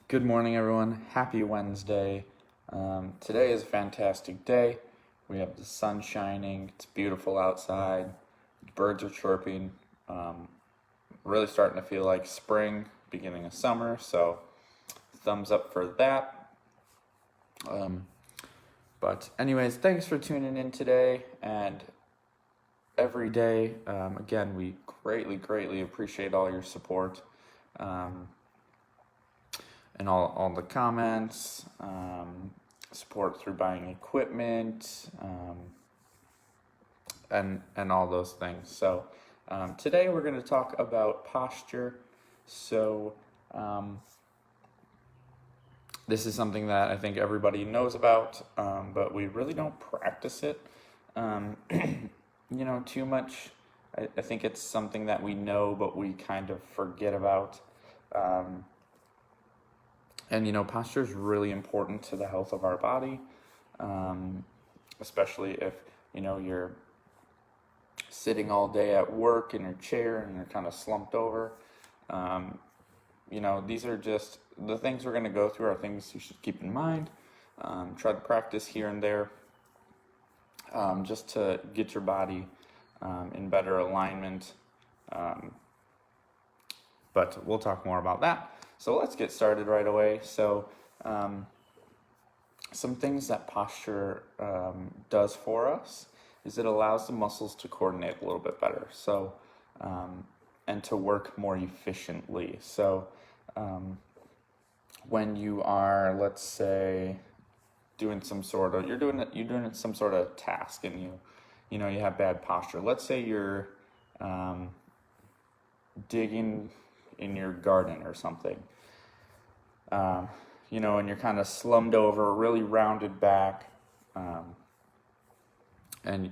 Good morning, everyone. Happy Wednesday. Today is a fantastic day. We have the sun shining. It's beautiful outside. Birds are chirping. Really starting to feel like spring, beginning of summer. So, thumbs up for that. But anyways, thanks for tuning in today. And every day, again, we greatly appreciate all your support. And all the comments, support through buying equipment, and all those things. So today we're going to talk about posture. So this is something that I think everybody knows about, but we really don't practice it, too much. I think it's something that we know, but we kind of forget about. And posture is really important to the health of our body, especially if, you're sitting all day at work in your chair and you're kind of slumped over. These are just the things we're going to go through are things you should keep in mind. Try to practice here and there, just to get your body in better alignment. But we'll talk more about that. So let's get started right away. So some things that posture does for us is it allows the muscles to coordinate a little bit better. So and to work more efficiently. So when you are, let's say, doing some sort of you're doing some sort of task and you have bad posture. Let's say you're digging in your garden or something, and you're kind of slumped over, really rounded back, and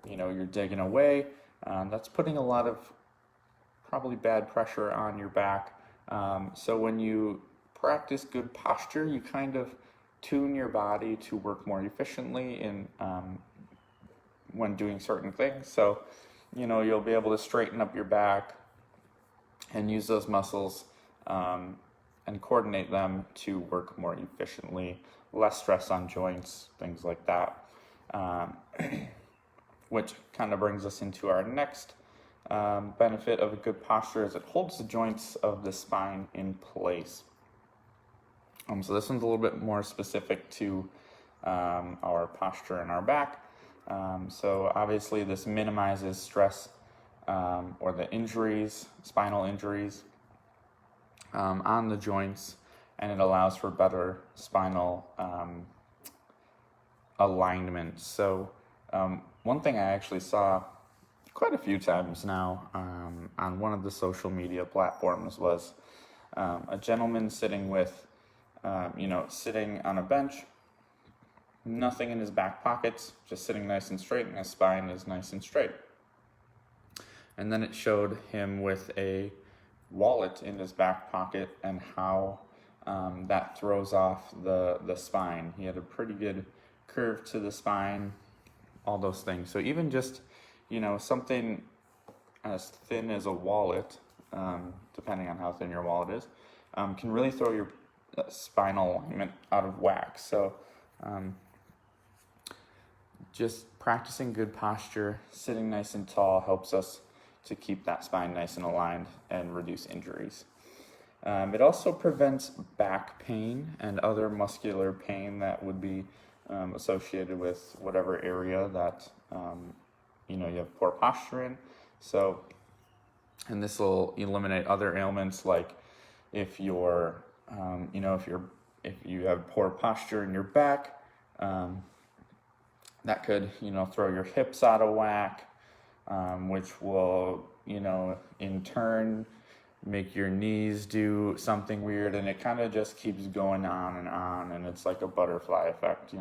you're digging away. That's putting a lot of probably bad pressure on your back. So when you practice good posture, you kind of tune your body to work more efficiently in when doing certain things. So you'll be able to straighten up your back and use those muscles and coordinate them to work more efficiently, less stress on joints, things like that. Which kind of brings us into our next benefit of a good posture is it holds the joints of the spine in place. So this one's a little bit more specific to our posture in our back. So obviously this minimizes stress or the injuries, spinal injuries on the joints, and it allows for better spinal alignment. So one thing I actually saw quite a few times now on one of the social media platforms was a gentleman sitting with, sitting on a bench, nothing in his back pockets, just sitting nice and straight, and his spine is nice and straight. And then it showed him with a wallet in his back pocket and how that throws off the spine. He had a pretty good curve to the spine, all those things. So even just, something as thin as a wallet, depending on how thin your wallet is, can really throw your spinal alignment out of whack. So just practicing good posture, sitting nice and tall helps us to keep that spine nice and aligned and reduce injuries. It also prevents back pain and other muscular pain that would be associated with whatever area that you have poor posture in. So, and this will eliminate other ailments like if you're, if you have poor posture in your back, that could throw your hips out of whack. Which will, in turn make your knees do something weird, and it kind of just keeps going on, and it's like a butterfly effect.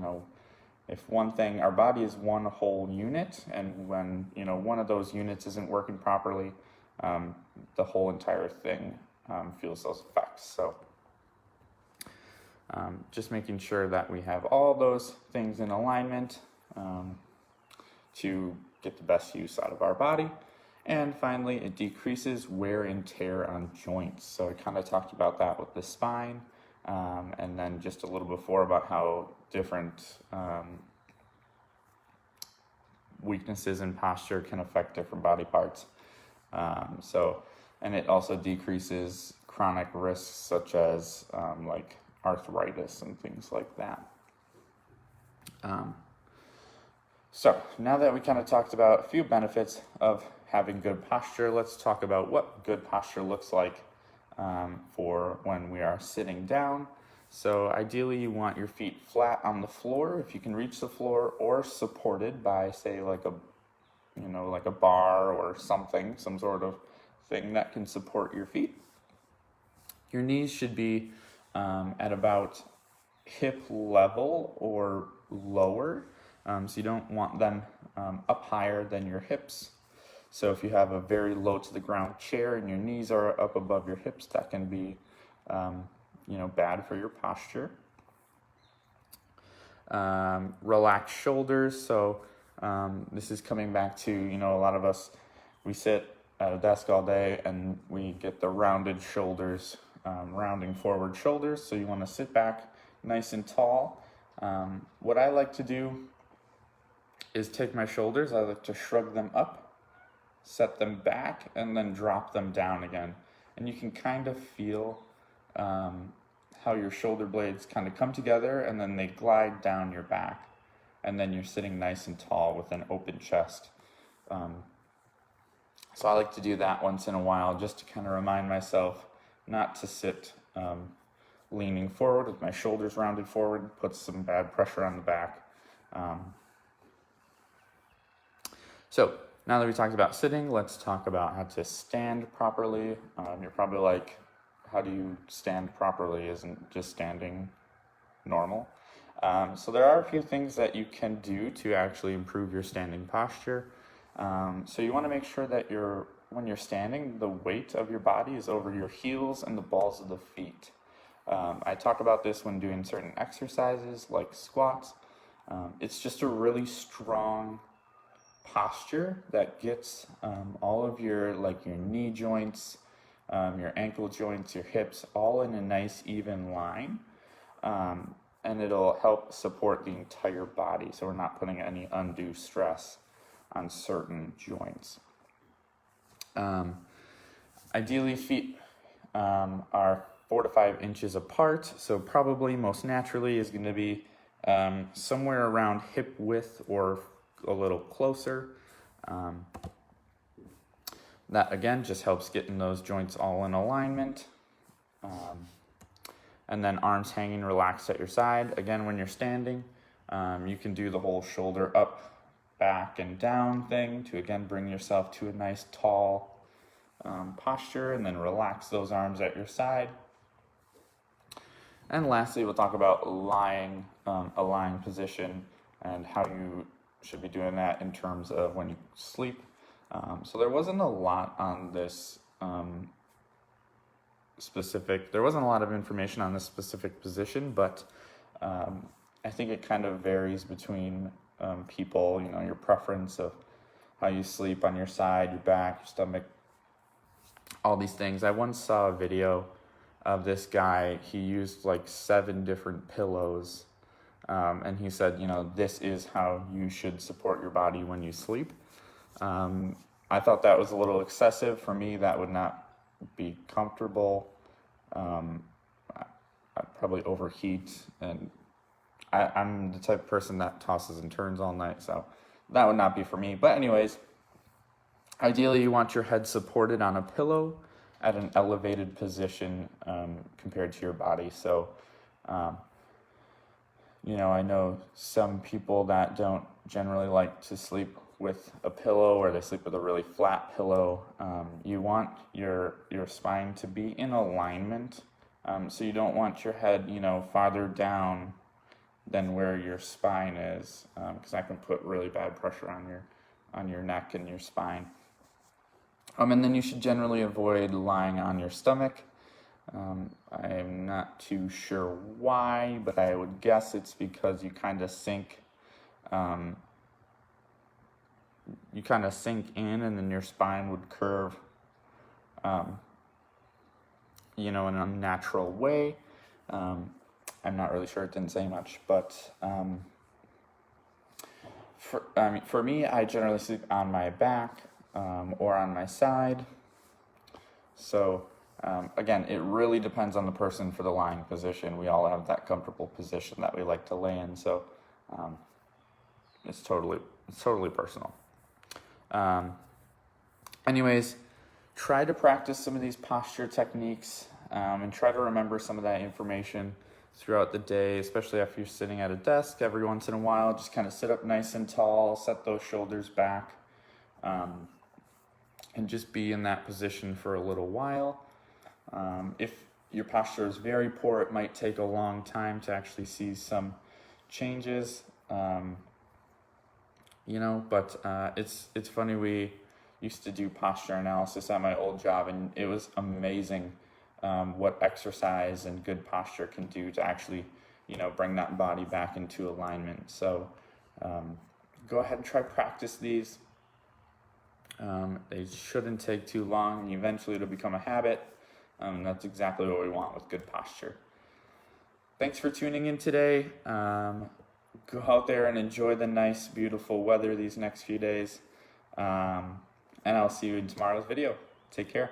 If one thing, our body is one whole unit, and when, one of those units isn't working properly, the whole entire thing feels those effects. So just making sure that we have all those things in alignment to get the best use out of our body. And finally, it decreases wear and tear on joints. So I kind of talked about that with the spine. and then just a little before about how different weaknesses in posture can affect different body parts. And it also decreases chronic risks such as like arthritis and things like that. So now that we kind of talked about a few benefits of having good posture, let's talk about what good posture looks like for when we are sitting down. So ideally you want your feet flat on the floor if you can reach the floor, or supported by, say, like a bar or something, some sort of thing that can support your feet. Your knees should be at about hip level or lower, so you don't want them up higher than your hips. So if you have a very low to the ground chair and your knees are up above your hips, that can be bad for your posture. Relaxed shoulders. So this is coming back to, a lot of us, we sit at a desk all day and we get the rounded shoulders, rounding forward shoulders. So you want to sit back nice and tall. What I like to do is take my shoulders, I like to shrug them up, set them back, and then drop them down again. And you can kind of feel how your shoulder blades kind of come together and then they glide down your back. And then you're sitting nice and tall with an open chest. So I like to do that once in a while just to kind of remind myself not to sit leaning forward with my shoulders rounded forward, puts some bad pressure on the back. So now that we talked about sitting, let's talk about how to stand properly. You're probably like, how do you stand properly? Isn't just standing normal? So there are a few things that you can do to actually improve your standing posture. So you want to make sure that when you're standing, the weight of your body is over your heels and the balls of the feet. I talk about this when doing certain exercises like squats. It's just a really strong posture that gets all of your knee joints, your ankle joints, your hips, all in a nice even line. And it'll help support the entire body, so we're not putting any undue stress on certain joints. Ideally, feet are 4 to 5 inches apart, so probably most naturally is going to be somewhere around hip width or a little closer. That again just helps getting those joints all in alignment. And then arms hanging relaxed at your side. Again, when you're standing, you can do the whole shoulder up, back, and down thing to again bring yourself to a nice tall posture, and then relax those arms at your side. And lastly, we'll talk about a lying position and how you should be doing that in terms of when you sleep. So there wasn't a lot on this there wasn't a lot of information on this specific position, but I think it kind of varies between people, your preference of how you sleep on your side, your back, your stomach, all these things. I once saw a video of this guy. He used 7 different pillows, and he said, this is how you should support your body when you sleep. I thought that was a little excessive. For me, that would not be comfortable. I'd probably overheat, and I'm the type of person that tosses and turns all night, so that would not be for me. But anyways, ideally you want your head supported on a pillow at an elevated position compared to your body. So I know some people that don't generally like to sleep with a pillow, or they sleep with a really flat pillow. You want your spine to be in alignment, so you don't want your head farther down than where your spine is, because that can put really bad pressure on your neck and your spine. And then you should generally avoid lying on your stomach. I'm not too sure why, but I would guess it's because you kind of sink in, and then your spine would curve, in an unnatural way. I'm not really sure, it didn't say much, but for me, I generally sleep on my back or on my side. So again, it really depends on the person for the lying position. We all have that comfortable position that we like to lay in, so it's totally personal. Anyways, try to practice some of these posture techniques and try to remember some of that information throughout the day, especially after you're sitting at a desk. Every once in a while, just kind of sit up nice and tall, set those shoulders back, and just be in that position for a little while. If your posture is very poor, it might take a long time to actually see some changes. But it's funny, we used to do posture analysis at my old job, and it was amazing what exercise and good posture can do to actually, bring that body back into alignment. So go ahead and try practice these. They shouldn't take too long, and eventually it'll become a habit. That's exactly what we want with good posture. Thanks for tuning in today. Go out there and enjoy the nice, beautiful weather these next few days. And I'll see you in tomorrow's video. Take care.